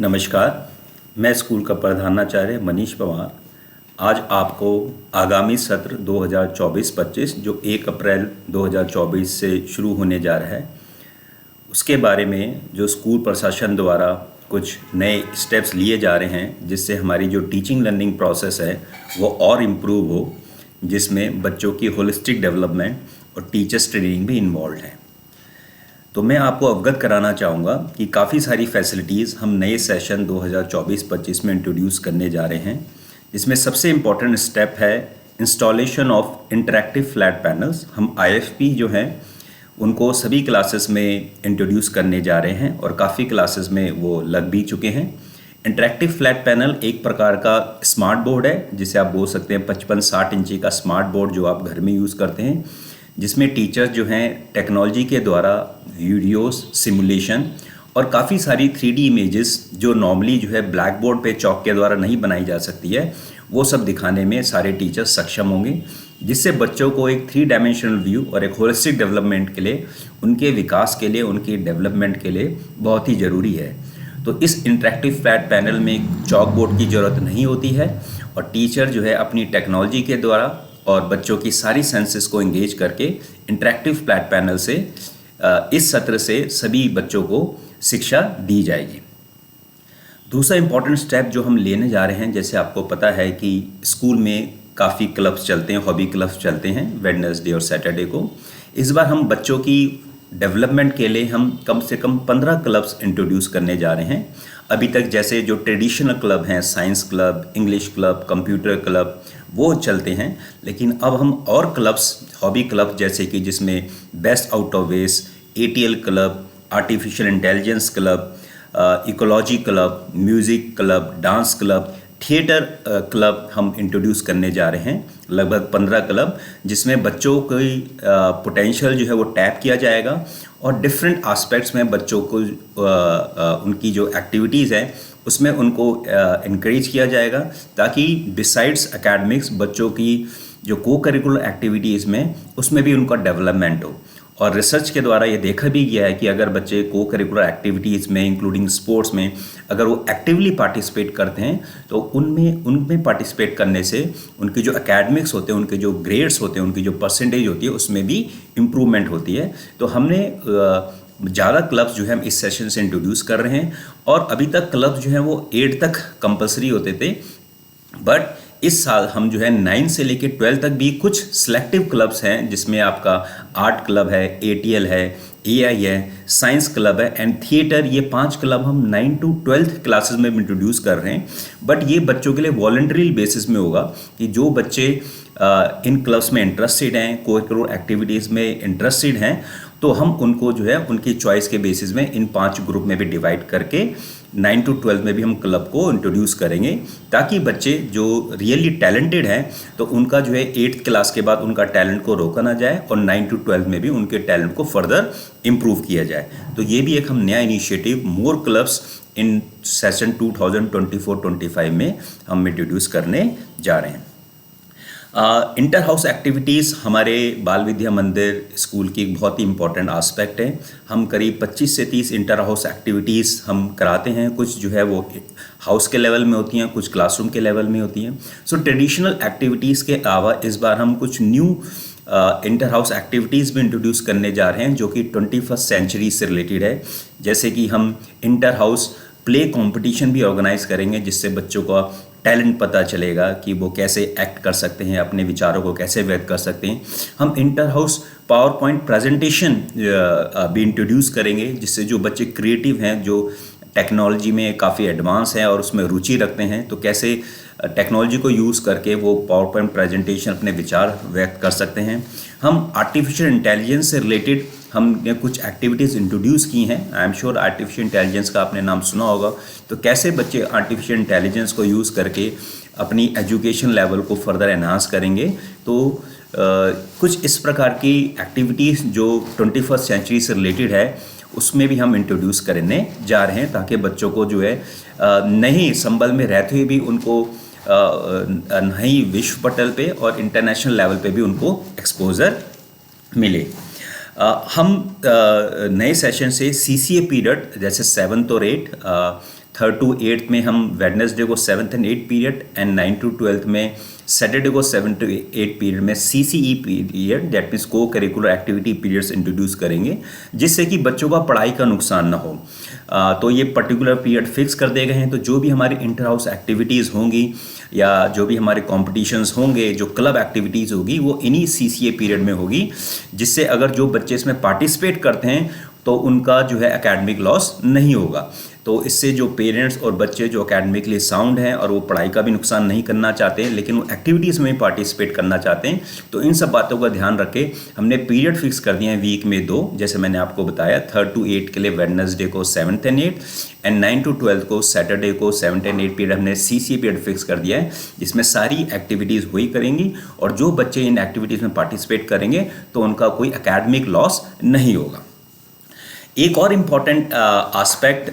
नमस्कार। मैं स्कूल का प्रधानाचार्य मनीष पवार आज आपको आगामी सत्र 2024-25 जो 1 अप्रैल 2024 से शुरू होने जा रहा है उसके बारे में जो स्कूल प्रशासन द्वारा कुछ नए स्टेप्स लिए जा रहे हैं जिससे हमारी जो टीचिंग लर्निंग प्रोसेस है वो और इम्प्रूव हो, जिसमें बच्चों की होलिस्टिक डेवलपमेंट और टीचर्स ट्रेनिंग भी इन्वॉल्व है। तो मैं आपको अवगत कराना चाहूँगा कि काफ़ी सारी फैसिलिटीज़ हम नए सेशन 2024-25 में इंट्रोड्यूस करने जा रहे हैं, जिसमें सबसे इम्पॉर्टेंट स्टेप है installation of interactive flat panels. हम आईएफपी जो हैं उनको सभी क्लासेस में इंट्रोड्यूस करने जा रहे हैं और काफ़ी क्लासेस में वो लग भी चुके हैं। इंटरैक्टिव फ्लैट पैनल एक प्रकार का स्मार्ट बोर्ड है, जिसे आप बोल सकते हैं 55-60 इंची का स्मार्ट बोर्ड जो आप घर में यूज़ करते हैं, जिसमें टीचर्स जो हैं टेक्नोलॉजी के द्वारा वीडियोस, सिमुलेशन और काफ़ी सारी 3D इमेजेस जो नॉर्मली जो है ब्लैक बोर्ड पे चॉक के द्वारा नहीं बनाई जा सकती है, वो सब दिखाने में सारे टीचर्स सक्षम होंगे, जिससे बच्चों को एक 3 डायमेंशनल व्यू और एक होलिस्टिक डेवलपमेंट के लिए, उनके विकास के लिए, उनकी डेवलपमेंट के लिए बहुत ही ज़रूरी है। तो इस इंटरेक्टिव फ्लैट पैनल में चॉक बोर्ड की ज़रूरत नहीं होती है और टीचर जो है अपनी टेक्नोलॉजी के द्वारा और बच्चों की सारी सेंसेस को एंगेज करके इंटरेक्टिव फ्लैट पैनल से इस सत्र से सभी बच्चों को शिक्षा दी जाएगी। दूसरा इम्पॉर्टेंट स्टेप जो हम लेने जा रहे हैं, जैसे आपको पता है कि स्कूल में काफ़ी क्लब्स चलते हैं, हॉबी क्लब्स चलते हैं वेडनेसडे और सैटरडे को। इस बार हम बच्चों की डेवलपमेंट के लिए हम कम से कम 15 क्लब्स इंट्रोड्यूस करने जा रहे हैं। अभी तक जैसे जो ट्रेडिशनल क्लब हैं, science club, English club, computer club, वो चलते हैं, लेकिन अब हम और क्लब्स, हॉबी क्लब जैसे कि जिसमें best out of waste, ATL club, artificial intelligence club, ecology club, music club, dance club, theatre club हम इंट्रोड्यूस करने जा रहे हैं। लगभग 15 क्लब, जिसमें बच्चों की पोटेंशियल जो है वो टैप किया जाएगा और डिफरेंट एस्पेक्ट्स में बच्चों को उनकी जो एक्टिविटीज़ हैं उसमें उनको इनक्रेज किया जाएगा, ताकि बिसाइड्स एकेडमिक्स बच्चों की जो को करिकुलर एक्टिविटीज़ में उसमें भी उनका डेवलपमेंट हो। और रिसर्च के द्वारा ये देखा भी गया है कि अगर बच्चे को करिकुलर एक्टिविटीज़ में इंक्लूडिंग स्पोर्ट्स में अगर वो एक्टिवली पार्टिसिपेट करते हैं तो उनमें पार्टिसिपेट करने से उनके जो एकेडमिक्स होते हैं, उनके जो ग्रेड्स होते हैं, उनकी जो परसेंटेज होती है उसमें भी इम्प्रूवमेंट होती है। तो हमने ज़्यादा क्लब्स जो है हम इस सेशन से इंट्रोड्यूस कर रहे हैं और अभी तक क्लब्स जो हैं वो 8 तक कंपलसरी होते थे, बट इस साल हम जो है 9 से लेकर 12 तक भी कुछ सिलेक्टिव क्लब्स हैं, जिसमें आपका आर्ट क्लब है, एटीएल है, एआई है, साइंस क्लब है एंड थिएटर। ये 5 क्लब हम 9 to 12 क्लासेस में इंट्रोड्यूस कर रहे हैं, बट ये बच्चों के लिए वॉलंटरी बेसिस में होगा कि जो बच्चे इन क्लब्स में इंटरेस्टेड हैं, को करिकुलर एक्टिविटीज़ में इंटरेस्टेड हैं, तो हम उनको जो है उनकी चॉइस के बेसिस में इन 5 ग्रुप में भी डिवाइड करके 9 to 12 में भी हम क्लब को इंट्रोड्यूस करेंगे, ताकि बच्चे जो रियली टैलेंटेड हैं तो उनका जो है 8th क्लास के बाद उनका टैलेंट को रोका ना जाए और 9 to 12 में भी उनके टैलेंट को फर्दर इम्प्रूव किया जाए। तो ये भी एक हम नया initiative more clubs in session 2024-25 में हम इंट्रोड्यूस करने जा रहे हैं। इंटर हाउस एक्टिविटीज़ हमारे बाल विद्या मंदिर स्कूल की एक बहुत ही इम्पॉर्टेंट आस्पेक्ट है। हम करीब 25 से 30 इंटर हाउस एक्टिविटीज़ हम कराते हैं। कुछ जो है वो हाउस के लेवल में होती हैं, कुछ क्लासरूम के लेवल में होती हैं। सो ट्रेडिशनल एक्टिविटीज़ के अलावा इस बार हम कुछ न्यू इंटर हाउस एक्टिविटीज़ भी इंट्रोड्यूस करने जा रहे हैं जो कि 21st सेंचुरी से रिलेटेड है। जैसे कि हम इंटर हाउस प्ले कंपटीशन भी ऑर्गेनाइज करेंगे, जिससे बच्चों का टैलेंट पता चलेगा कि वो कैसे एक्ट कर सकते हैं, अपने विचारों को कैसे व्यक्त कर सकते हैं। हम inter house power point presentation भी इंट्रोड्यूस करेंगे, जिससे जो बच्चे क्रिएटिव हैं, जो टेक्नोलॉजी में काफ़ी एडवांस हैं और उसमें रुचि रखते हैं, तो कैसे टेक्नोलॉजी को यूज़ करके वो पावर पॉइंट प्रेजेंटेशन अपने विचार व्यक्त कर सकते हैं। हम आर्टिफिशियल इंटेलिजेंस से रिलेटेड हमने कुछ एक्टिविटीज़ इंट्रोड्यूस की हैं। I am sure artificial intelligence का आपने नाम सुना होगा। तो कैसे बच्चे आर्टिफिशियल इंटेलिजेंस को यूज़ करके अपनी एजुकेशन लेवल को फर्दर एनहांस करेंगे। तो कुछ इस प्रकार की एक्टिविटीज़ जो 21st सेंचुरी से रिलेटेड है उसमें भी हम इंट्रोड्यूस करने जा रहे हैं, ताकि बच्चों को जो है नए संबल में रहते हुए भी उनको नई विश्व पटल पे और इंटरनेशनल लेवल पे भी उनको एक्सपोजर मिले। हम नए सेशन से CCA पीरियड जैसे 7th और 8th 3rd to 8th में हम वेडनेसडे को 7th and 8th period and 9 to 12th में सैटरडे को 7 to 8 पीरियड में CCE पीरियड, दैट मीन्स को करिकुलर एक्टिविटी पीरियड्स इंट्रोड्यूस करेंगे, जिससे कि बच्चों का पढ़ाई का नुकसान ना हो। तो ये पर्टिकुलर पीरियड फिक्स कर दिए गए हैं। तो जो भी हमारी इंटर हाउस एक्टिविटीज़ होंगी या जो भी हमारे कॉम्पिटिशन्स होंगे, जो क्लब एक्टिविटीज़ होगी, वो इन्हीं CCA पीरियड में होगी, जिससे अगर जो बच्चे इसमें पार्टिसिपेट करते हैं तो उनका जो है एकेडमिक लॉस नहीं होगा। तो इससे जो पेरेंट्स और बच्चे जो एकेडमिकली साउंड हैं और वो पढ़ाई का भी नुकसान नहीं करना चाहते हैं, लेकिन वो एक्टिविटीज़ में पार्टिसिपेट करना चाहते हैं, तो इन सब बातों का ध्यान रख के हमने पीरियड फिक्स कर दिए हैं वीक में 2, जैसे मैंने आपको बताया 3rd to 8th के लिए वेडनेसडे को 7th and 8th and 9 to 12th को सैटरडे को 7th and 8th पीरियड हमने CCA पीरियड फिक्स कर दिया है, जिसमें सारी एक्टिविटीज़ हुई करेंगी और जो बच्चे इन एक्टिविटीज़ में पार्टिसिपेट करेंगे तो उनका कोई एकेडमिक लॉस नहीं होगा। एक और इम्पॉर्टेंट आस्पेक्ट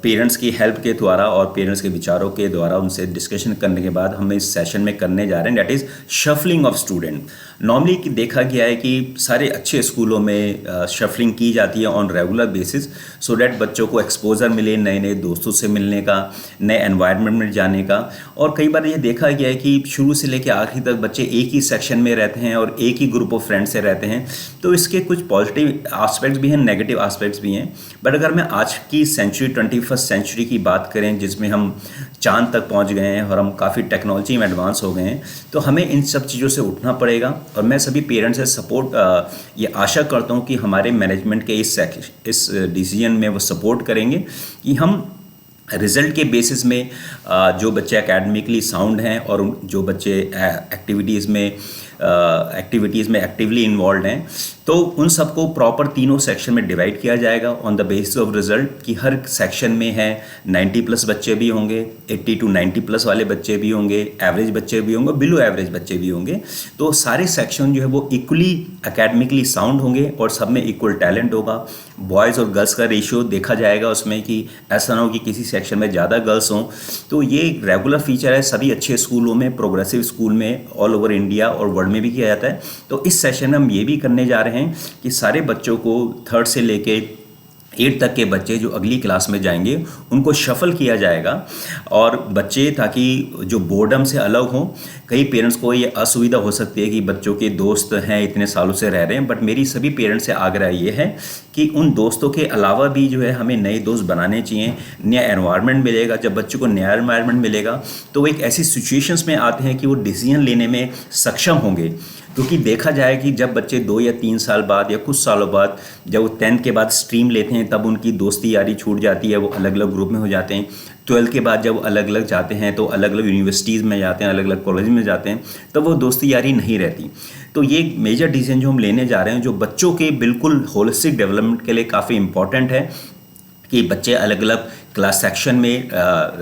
पेरेंट्स की हेल्प के द्वारा और पेरेंट्स के विचारों के द्वारा उनसे डिस्कशन करने के बाद हम इस सेशन में करने जा रहे हैं, that is shuffling of student. Normally देखा गया है कि सारे अच्छे स्कूलों में शफलिंग की जाती है on regular basis, so that बच्चों को एक्सपोजर मिले नए नए दोस्तों से मिलने का, नए एनवायरनमेंट में जाने का। और कई बार ये देखा गया है कि शुरू से लेकर आखिरी तक बच्चे एक ही सेक्शन में रहते हैं और एक ही ग्रुप ऑफ फ्रेंड्स से रहते हैं, तो इसके कुछ पॉजिटिव आस्पेक्ट्स भी हैं, नेगेटिव आस्पेक्ट्स भी हैं। बट अगर मैं आज की सेंचुरी 21st सेंचुरी की बात करें, जिसमें हम चांद तक पहुंच गए हैं और हम काफ़ी टेक्नोलॉजी में एडवांस हो गए हैं, तो हमें इन सब चीज़ों से उठना पड़ेगा। और मैं सभी पेरेंट्स से सपोर्ट ये आशा करता हूं कि हमारे मैनेजमेंट के इस डिसीजन में वो सपोर्ट करेंगे कि हम रिज़ल्ट के बेसिस में जो बच्चे एकेडमिकली साउंड हैं और जो बच्चे एक्टिविटीज़ में एक्टिवली इन्वॉल्व हैं, तो उन सबको प्रॉपर तीनों सेक्शन में डिवाइड किया जाएगा on the basis of result, कि हर सेक्शन में है 90+ बच्चे भी होंगे, 80 to 90+ वाले बच्चे भी होंगे, एवरेज बच्चे भी होंगे, बिलो एवरेज बच्चे भी होंगे। तो सारे सेक्शन जो है वो इक्वली एकेडमिकली साउंड होंगे और सब में इक्वल टैलेंट होगा। बॉयज़ और गर्ल्स का रेशियो देखा जाएगा उसमें, कि ऐसा ना हो कि किसी सेक्शन में ज़्यादा गर्ल्स हों। तो ये रेगुलर फीचर है सभी अच्छे स्कूलों में, प्रोग्रेसिव स्कूल में ऑल ओवर इंडिया और वर्ल्ड में भी किया जाता है। तो इस सेशन में हम ये भी करने जा रहे हैं कि सारे बच्चों को 3rd से लेके 8 तक के बच्चे जो अगली क्लास में जाएंगे उनको शफल किया जाएगा, और बच्चे ताकि जो बोर्डम से अलग हों। कई पेरेंट्स को ये असुविधा हो सकती है कि बच्चों के दोस्त हैं इतने सालों से रह रहे हैं, बट मेरी सभी पेरेंट्स से आग्रह ये है कि उन दोस्तों के अलावा भी जो है हमें नए दोस्त बनाने चाहिए। नया एनवायरनमेंट मिलेगा, जब बच्चों को नया एनवायरनमेंट मिलेगा तो वो एक ऐसी सिचुएशंस में आते हैं कि वो डिसीजन लेने में सक्षम होंगे। क्योंकि देखा जाए कि जब बच्चे 2 या 3 साल बाद या कुछ सालों बाद जब वो 10th के बाद स्ट्रीम लेते हैं, तब उनकी दोस्ती यारी छूट जाती है, वो अलग अलग ग्रुप में हो जाते हैं। 12th के बाद जब अलग अलग जाते हैं तो अलग अलग यूनिवर्सिटीज़ में जाते हैं, अलग अलग कॉलेज में जाते हैं, तब वो दोस्ती यारी नहीं रहती। तो ये मेजर डिसीजन जो हम लेने जा रहे हैं, जो बच्चों के बिल्कुल होलिस्टिक डेवलपमेंट के लिए काफ़ी इंपॉर्टेंट है, कि बच्चे अलग अलग क्लास सेक्शन में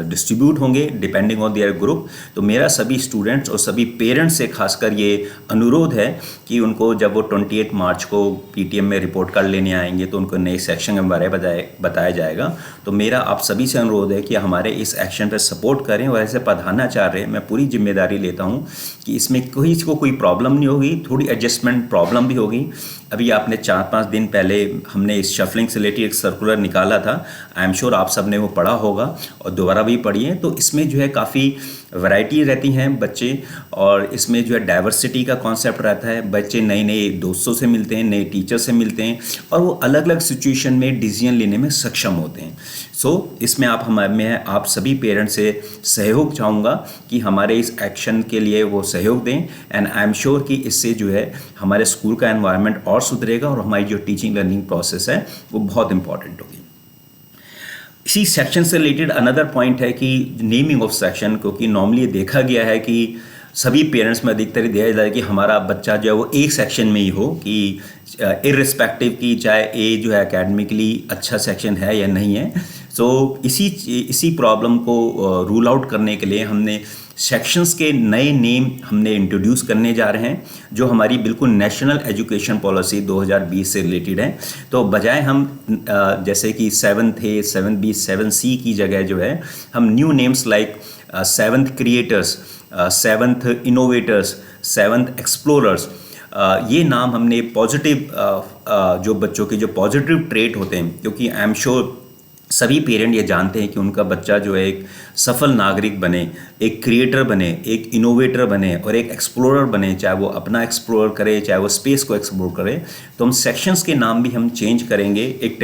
डिस्ट्रीब्यूट होंगे डिपेंडिंग ऑन देयर ग्रुप। तो मेरा सभी स्टूडेंट्स और सभी पेरेंट्स से खासकर ये अनुरोध है कि उनको जब वो 28 मार्च को PTM में रिपोर्ट कार्ड लेने आएंगे तो उनको नए सेक्शन के बारे में बताया जाएगा। तो मेरा आप सभी से अनुरोध है कि हमारे इस एक्शन पर सपोर्ट करें, और ऐसे प्रधानाचार्य मैं पूरी जिम्मेदारी लेता हूँ कि इसमें किसी को कोई प्रॉब्लम नहीं होगी, थोड़ी एडजस्टमेंट प्रॉब्लम भी होगी। अभी आपने 4-5 दिन पहले हमने इस शफलिंग से रिलेटेड एक सर्कुलर निकाला था, आई एम श्योर आप सब ने वो पढ़ा होगा और दोबारा भी पढ़िए। तो इसमें जो है काफ़ी वैरायटी रहती हैं बच्चे, और इसमें जो है डाइवर्सिटी का कॉन्सेप्ट रहता है। बच्चे नए नए दोस्तों से मिलते हैं, नए टीचर से मिलते हैं, और वो अलग अलग सिचुएशन में डिसीजन लेने में सक्षम होते हैं। सो इसमें आप सभी पेरेंट्स से सहयोग चाहूँगा कि हमारे इस एक्शन के लिए वो सहयोग दें, एंड आई एम श्योर कि इससे जो है हमारे स्कूल का एनवायरनमेंट और सुधरेगा और हमारी जो टीचिंग लर्निंग प्रोसेस है वो बहुत इंपॉर्टेंट होगी। इसी सेक्शन से रिलेटेड अनदर पॉइंट है कि नेमिंग ऑफ सेक्शन, क्योंकि नॉर्मली देखा गया है कि सभी पेरेंट्स में अधिकतर दिया जाता है कि हमारा बच्चा जो है वो एक सेक्शन में ही हो, कि इर्रिस्पेक्टिव कि चाहे ए जो है एकेडमिकली अच्छा सेक्शन है या नहीं है। सो इसी प्रॉब्लम को रूल आउट करने के लिए हमने सेक्शंस के नए नेम हमने इंट्रोड्यूस करने जा रहे हैं, जो हमारी बिल्कुल नेशनल एजुकेशन पॉलिसी 2020 से रिलेटेड है। तो बजाय हम जैसे कि 7th A, 7B, 7C की जगह जो है हम new names like 7th creators, 7th innovators, 7th explorers, ये नाम हमने पॉजिटिव जो बच्चों के जो पॉजिटिव ट्रेट होते हैं, क्योंकि आई एम श्योर सभी पेरेंट ये जानते हैं कि उनका बच्चा जो है एक सफल नागरिक बने, एक क्रिएटर बने, एक इनोवेटर बने और एक एक्सप्लोरर बने, चाहे वो अपना एक्सप्लोर करे, चाहे वो स्पेस को एक्सप्लोर करे। तो हम सेक्शंस के नाम भी हम चेंज करेंगे। एक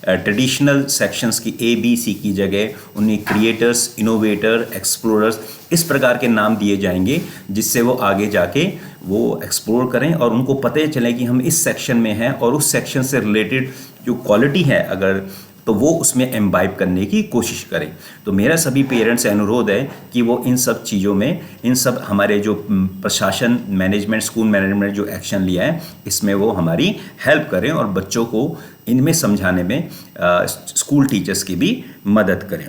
ट्रेडिशनल सेक्शंस की ABC की जगह उन्हें क्रिएटर्स, इनोवेटर, एक्सप्लोरर्स इस प्रकार के नाम दिए जाएंगे, जिससे वो आगे जाके वो एक्सप्लोर करें और उनको पता चले कि हम इस सेक्शन में हैं और उस सेक्शन से रिलेटेड जो क्वालिटी है अगर तो वो उसमें एम्बाइब करने की कोशिश करें। तो मेरा सभी पेरेंट्स से अनुरोध है कि वो इन सब चीज़ों में, इन सब हमारे जो प्रशासन, मैनेजमेंट, स्कूल मैनेजमेंट जो एक्शन लिया है इसमें वो हमारी हेल्प करें और बच्चों को इनमें समझाने में स्कूल टीचर्स की भी मदद करें।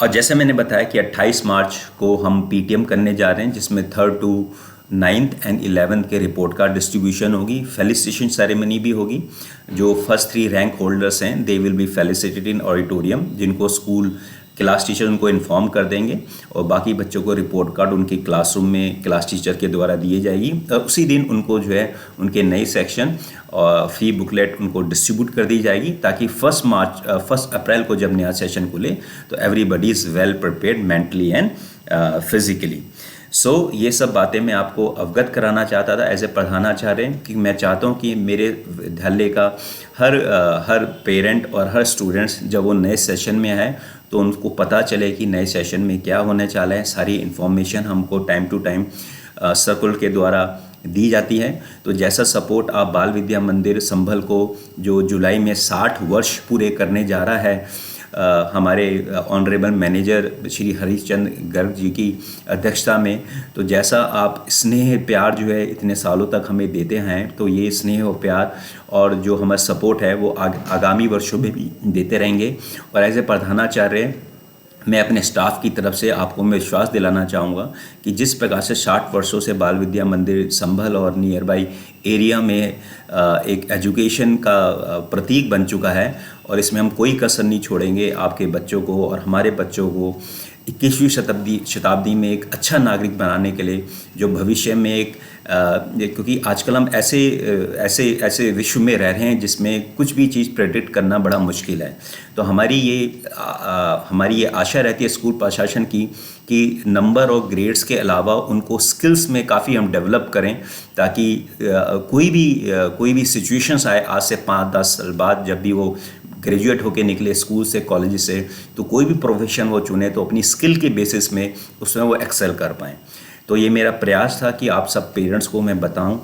और जैसे मैंने बताया कि 28 मार्च को हम PTM करने जा रहे हैं, जिसमें 3rd to 9th and 11th के रिपोर्ट कार्ड डिस्ट्रीब्यूशन होगी। फेलिसिटेशन सेरेमनी भी होगी। जो फर्स्ट 3 रैंक होल्डर्स हैं they will be felicitated in auditorium, जिनको स्कूल क्लास टीचर उनको इन्फॉर्म कर देंगे और बाकी बच्चों को रिपोर्ट कार्ड उनके क्लासरूम में क्लास टीचर के द्वारा दिए जाएगी। और उसी दिन उनको जो है उनके नए सेक्शन और फ्री बुकलेट उनको डिस्ट्रीब्यूट कर दी जाएगी, ताकि 1 अप्रैल को जब नया सेशन खुले तो everybody is well prepared mentally and physically. ये सब बातें मैं आपको अवगत कराना चाहता था एज ए प्रधानाचार्य, कि मैं चाहता हूँ कि मेरे विद्यालय का हर पेरेंट और हर स्टूडेंट्स जब वो नए सेशन में आए तो उनको पता चले कि नए सेशन में क्या होने वाला है। सारी इन्फॉर्मेशन हमको टाइम टू टाइम सर्कुलर के द्वारा दी जाती है। तो जैसा सपोर्ट आप बाल विद्या मंदिर संभल को जो जुलाई में 60 वर्ष पूरे करने जा रहा है, हमारे ऑनरेबल मैनेजर श्री हरीशचंद्र गर्ग जी की अध्यक्षता में, तो जैसा आप स्नेह प्यार जो है इतने सालों तक हमें देते हैं, तो ये स्नेह और प्यार और जो हमारा सपोर्ट है वो आगामी वर्षों में भी देते रहेंगे। और एज ए प्रधानाचार्य मैं अपने स्टाफ की तरफ से आपको मैं विश्वास दिलाना चाहूँगा कि जिस प्रकार से 60 वर्षों से बाल विद्या मंदिर संभल और नियर बाई एरिया में एक एजुकेशन का प्रतीक बन चुका है, और इसमें हम कोई कसर नहीं छोड़ेंगे आपके बच्चों को और हमारे बच्चों को 21वीं शताब्दी में एक अच्छा नागरिक बनाने के लिए, जो भविष्य में क्योंकि आजकल हम ऐसे विश्व में रह रहे हैं जिसमें कुछ भी चीज़ प्रेडिक्ट करना बड़ा मुश्किल है। तो हमारी ये आशा रहती है स्कूल प्रशासन की कि नंबर और ग्रेड्स के अलावा उनको स्किल्स में काफ़ी हम डेवलप करें, ताकि कोई भी सिचुएशंस आए आज से 5-10 साल बाद, जब भी वो ग्रेजुएट होके निकले स्कूल से, कॉलेज से, तो कोई भी प्रोफेशन वो चुने तो अपनी स्किल के बेसिस में उसमें वो एक्सेल कर पाएँ। तो ये मेरा प्रयास था कि आप सब पेरेंट्स को मैं बताऊं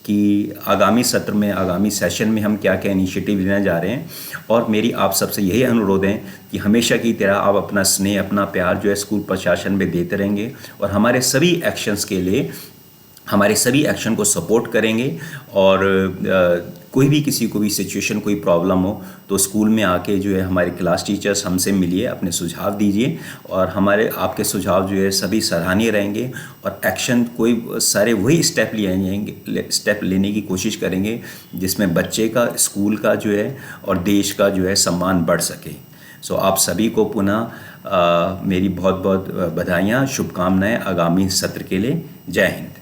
कि आगामी सत्र में, आगामी सेशन में हम क्या क्या इनिशिएटिव लेने जा रहे हैं। और मेरी आप सबसे यही अनुरोध है कि हमेशा की तरह आप अपना स्नेह, अपना प्यार जो है स्कूल प्रशासन में देते रहेंगे और हमारे सभी एक्शंस के लिए, हमारे सभी एक्शन को सपोर्ट करेंगे। और कोई भी किसी को भी सिचुएशन, कोई प्रॉब्लम हो तो स्कूल में आके जो है हमारे क्लास टीचर्स हमसे मिलिए, अपने सुझाव दीजिए और आपके सुझाव जो है सभी सराहनीय रहेंगे। और एक्शन कोई सारे वही स्टेप लेने की कोशिश करेंगे जिसमें बच्चे का, स्कूल का जो है और देश का जो है सम्मान बढ़ सके। आप सभी को पुनः मेरी बहुत बहुत बधाइयाँ, शुभकामनाएं आगामी सत्र के लिए। जय हिंद।